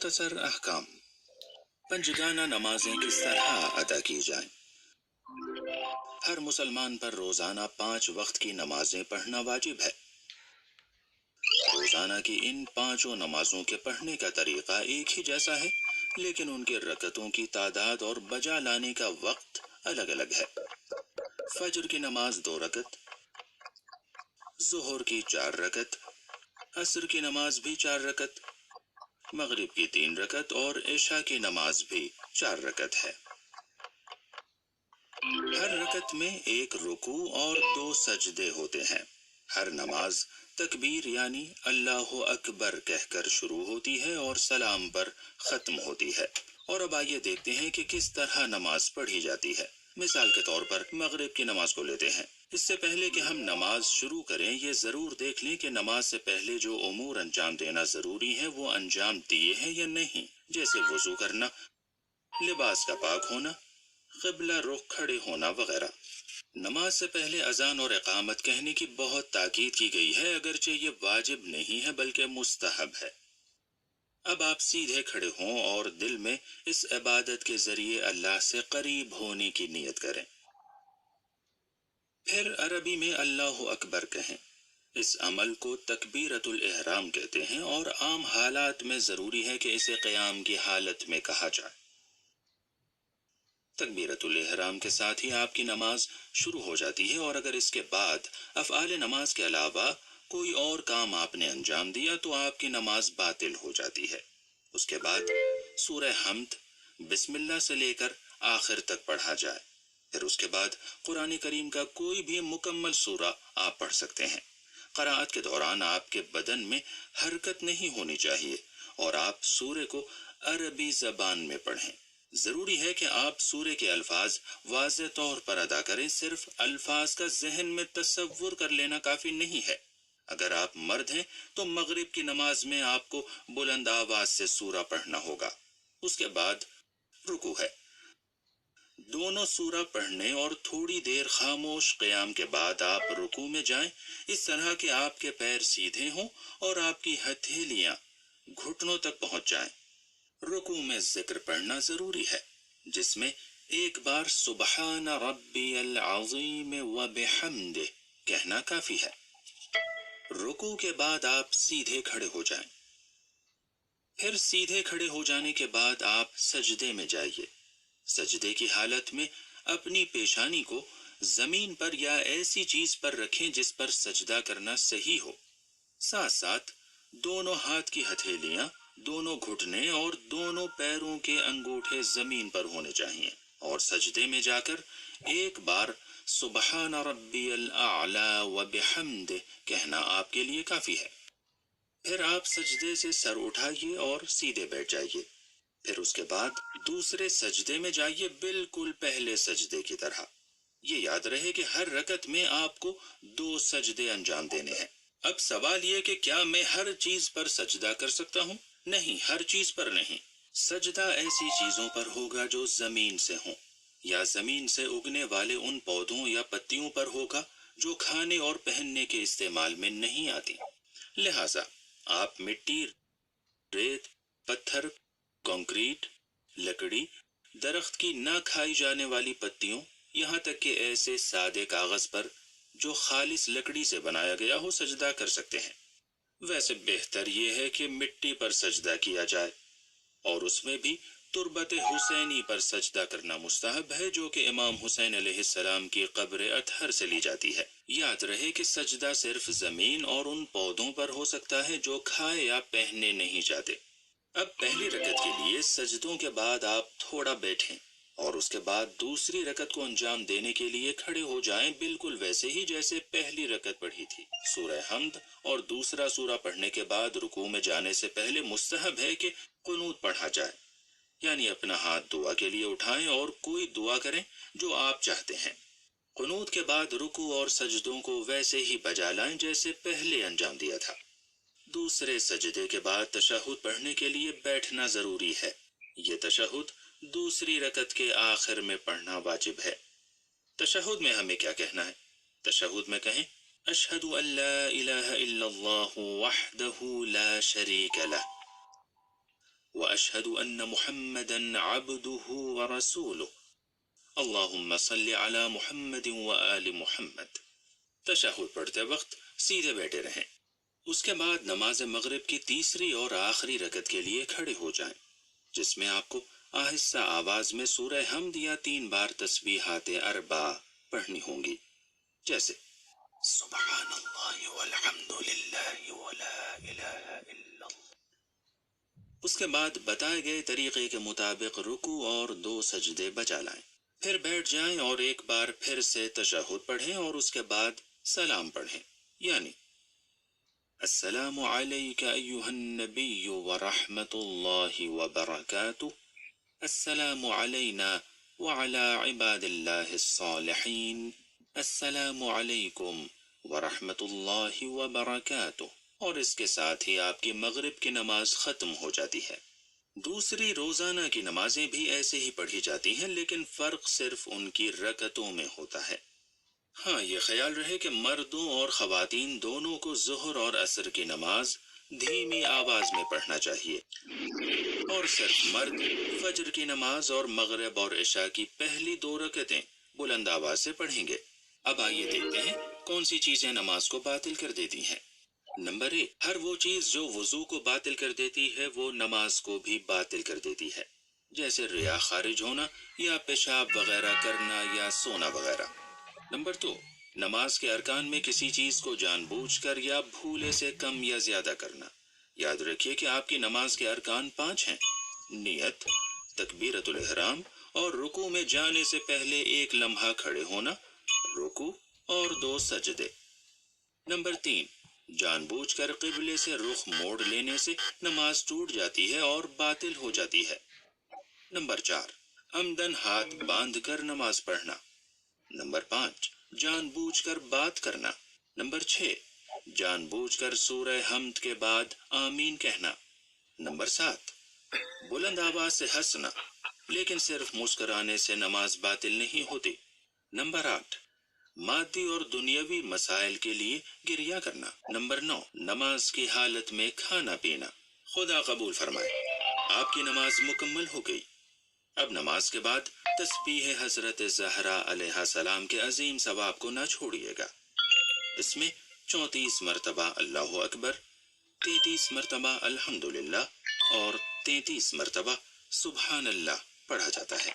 मुख्तसर अहकाम। पंजगाना नमाजें किस तरह अदा की जाएं? हर मुसलमान पर रोजाना 5 वक्त की नमाजें पढ़ना वाजिब है। रोजाना की इन 5 नमाजों के पढ़ने का तरीका एक ही जैसा है, लेकिन उनके रकतों की तादाद और बजा लाने का वक्त अलग अलग है। फजर की नमाज 2 रकत, ज़ोहर की 4 रकत, असर की नमाज भी 4 रकत, मगरिब की 3 रकत और इशा की नमाज भी 4 रकत है। हर रकत में एक रुकू और 2 सजदे होते हैं। हर नमाज तकबीर यानी अल्लाह अकबर कहकर शुरू होती है और सलाम पर खत्म होती है। और अब आइए देखते हैं कि किस तरह नमाज पढ़ी जाती है। मिसाल के तौर पर मगरिब की नमाज को लेते हैं। इससे पहले कि हम नमाज शुरू करें, ये जरूर देख लें कि नमाज से पहले जो उमूर अंजाम देना जरूरी है वो अंजाम दिए हैं या नहीं, जैसे वुजू करना, लिबास का पाक होना, क़िबला रुख खड़े होना वगैरह। नमाज से पहले अजान और इकामत कहने की बहुत ताकीद की गई है, अगरचे ये वाजिब नहीं है बल्कि मुस्तहब है। अब आप सीधे खड़े हों और दिल में इस इबादत के जरिए अल्लाह से करीब होने की नीयत करें। फिर अरबी में अल्लाह अकबर कहें। इस अमल को तकबीरतुल इहराम कहते हैं और आम हालात में जरूरी है कि इसे क़याम की हालत में कहा जाए। तकबीरतुल इहराम के साथ ही आपकी नमाज शुरू हो जाती है और अगर इसके बाद अफ़आल नमाज के अलावा कोई और काम आपने अंजाम दिया तो आपकी नमाज बातिल हो जाती है। उसके बाद सूरह हम्द बिस्मिल्लाह से लेकर आखिर तक पढ़ा जाए। फिर उसके बाद कुरान करीम का कोई भी मुकम्मल सूरा आप पढ़ सकते हैं। क़राअत के दौरान आपके बदन में हरकत नहीं होनी चाहिए और आप सूरे को अरबी ज़बान में पढ़ें। ज़रूरी है कि आप सूरे के अल्फाज वाज़ेह तौर पर अदा करें। सिर्फ अल्फाज का जहन में तसव्वुर कर लेना काफ़ी नहीं है। अगर आप मर्द हैं तो मगरिब की नमाज में आपको बुलंद आवाज से सूरा पढ़ना होगा। उसके बाद रुकू है। दोनों सूरा पढ़ने और थोड़ी देर खामोश क़याम के बाद आप रुकू में जाएं, इस तरह के आपके पैर सीधे हों और आपकी हथेलियां घुटनों तक पहुंच जाएं। रुकू में जिक्र पढ़ना जरूरी है, जिसमें एक बार सुबहान रब्बियल अज़ीम व बिहम्दिह कहना काफी है। रुकू के बाद आप सीधे खड़े हो जाएं। फिर सीधे खड़े हो जाने के बाद आप सजदे में जाइए। सजदे की हालत में अपनी पेशानी को जमीन पर या ऐसी चीज पर रखें जिस पर सजदा करना सही हो। साथ साथ दोनों हाथ की हथेलियां, दोनों घुटने और दोनों पैरों के अंगूठे जमीन पर होने चाहिए और सजदे में जाकर एक बार सुबहान रब्बियल आला व बिहम्दिह कहना आपके लिए काफी है। फिर आप सजदे से सर उठाइए और सीधे बैठ जाइए। फिर उसके बाद दूसरे सजदे में जाइए, बिल्कुल पहले सजदे की तरह। ये याद रहे कि हर रकत में आपको 2 सजदे अंजाम देने हैं। अब सवाल ये कि क्या मैं हर चीज पर सजदा कर सकता हूँ? नहीं, हर चीज पर नहीं। सजदा ऐसी चीजों पर होगा जो जमीन से हों या जमीन से उगने वाले उन पौधों या पत्तियों पर होगा जो खाने और पहनने के इस्तेमाल में नहीं आती। लिहाजा आप मिट्टी, रेत, पत्थर, कंक्रीट, लकड़ी, दरख्त की ना खाई जाने वाली पत्तियों, यहाँ तक कि ऐसे सादे कागज पर जो खालिस लकड़ी से बनाया गया हो सजदा कर सकते हैं। वैसे बेहतर ये है कि मिट्टी पर सजदा किया जाए और उसमें भी तुरबत हुसैनी पर सजदा करना मुस्तहब है, जो कि इमाम हुसैन अलैहिस्सलाम की कब्र अतहर से ली जाती है। याद रहे कि सजदा सिर्फ जमीन और उन पौधों पर हो सकता है जो खाए या पहने नहीं जाते। अब पहली रकत के लिए सजदों के बाद आप थोड़ा बैठें और उसके बाद दूसरी रकत को अंजाम देने के लिए खड़े हो जाएं, बिल्कुल वैसे ही जैसे पहली रकत पढ़ी थी। सूरह हम्द और दूसरा सूरा पढ़ने के बाद रुकू में जाने से पहले मुस्तहब है कि कुनूत पढ़ा जाए, यानी अपना हाथ दुआ के लिए उठाएं और कोई दुआ करें जो आप चाहते हैं। कुनूत के बाद रुकू और सजदों को वैसे ही बजा लाएं जैसे पहले अंजाम दिया था। दूसरे सजदे के बाद तशहुद पढ़ने के लिए बैठना जरूरी है। ये तशहुद दूसरी रकत के आखिर में पढ़ना वाजिब है। तशहुद में हमें क्या कहना है? तशहुद में कहें अशहदु अल्ला इलाहा इल्लल्लाहु वहदहु ला शरीक लह। وأشهد أن محمدا عبده ورسوله اللهم صل على محمد وآل محمد۔ تشہد پڑھتے وقت سیدھے بیٹھے رہیں۔ اس کے بعد نماز مغرب کی تیسری اور آخری رکعت کے لیے کھڑے ہو جائیں، جس میں آپ کو آہستہ آواز میں سورہ حمد یا 3 بار تسبیحات اربع پڑھنی ہوں گی، جیسے سبحان اللہ والحمد للہ ولا الہ الا اللہ۔ اس کے بعد بتائے گئے طریقے کے مطابق رکوع اور 2 سجدے بجا لائیں، پھر بیٹھ جائیں اور ایک بار پھر سے تشہد پڑھیں اور اس کے بعد سلام پڑھیں، یعنی السلام علیک ایہا النبی ورحمۃ اللہ وبرکاتہ، السلام علینا وعلی عباد اللہ الصالحین، السلام علیکم ورحمۃ اللہ وبرکاتہ، اور اس کے ساتھ ہی آپ کی مغرب کی نماز ختم ہو جاتی ہے۔ دوسری روزانہ کی نمازیں بھی ایسے ہی پڑھی جاتی ہیں، لیکن فرق صرف ان کی رکعتوں میں ہوتا ہے۔ ہاں، یہ خیال رہے کہ مردوں اور خواتین دونوں کو ظہر اور عصر کی نماز دھیمی آواز میں پڑھنا چاہیے، اور صرف مرد فجر کی نماز اور مغرب اور عشاء کی پہلی 2 رکعتیں بلند آواز سے پڑھیں گے۔ اب آئیے دیکھتے ہیں کون سی چیزیں نماز کو باطل کر دیتی ہیں۔ نمبر 1، ہر وہ چیز جو وضو کو باطل کر دیتی ہے وہ نماز کو بھی باطل کر دیتی ہے، جیسے ریا خارج ہونا یا پیشاب وغیرہ کرنا یا سونا وغیرہ۔ نمبر 2، نماز کے ارکان میں کسی چیز کو جان بوجھ کر یا بھولے سے کم یا زیادہ کرنا۔ یاد رکھیے کہ آپ کی نماز کے ارکان 5 ہیں: نیت، تکبیرۃ الاحرام، اور رکوع میں جانے سے پہلے 1 لمحہ کھڑے ہونا، رکوع اور 2 سجدے۔ نمبر 3، جان بوجھ کر قبلے سے رخ موڑ لینے سے نماز ٹوٹ جاتی ہے اور باطل ہو جاتی ہے۔ نمبر 4، عمدن ہاتھ باندھ کر نماز پڑھنا۔ نمبر 5، جان بوجھ کر بات کرنا۔ نمبر 6، جان بوجھ کر سورہ حمد کے بعد آمین کہنا۔ نمبر 7، بلند آواز سے ہنسنا، لیکن صرف مسکرانے سے نماز باطل نہیں ہوتی۔ نمبر 8، مادی اور دنیاوی مسائل کے لیے گریہ کرنا۔ نمبر 9، نماز کی حالت میں کھانا پینا۔ خدا قبول فرمائے۔ آپ کی نماز مکمل ہو گئی۔ اب نماز کے بعد تسبیح حضرت زہرا علیہ السلام کے عظیم ثواب کو نہ چھوڑیے گا۔ اس میں 34 مرتبہ اللہ اکبر، 33 مرتبہ الحمدللہ اور 33 مرتبہ سبحان اللہ پڑھا جاتا ہے۔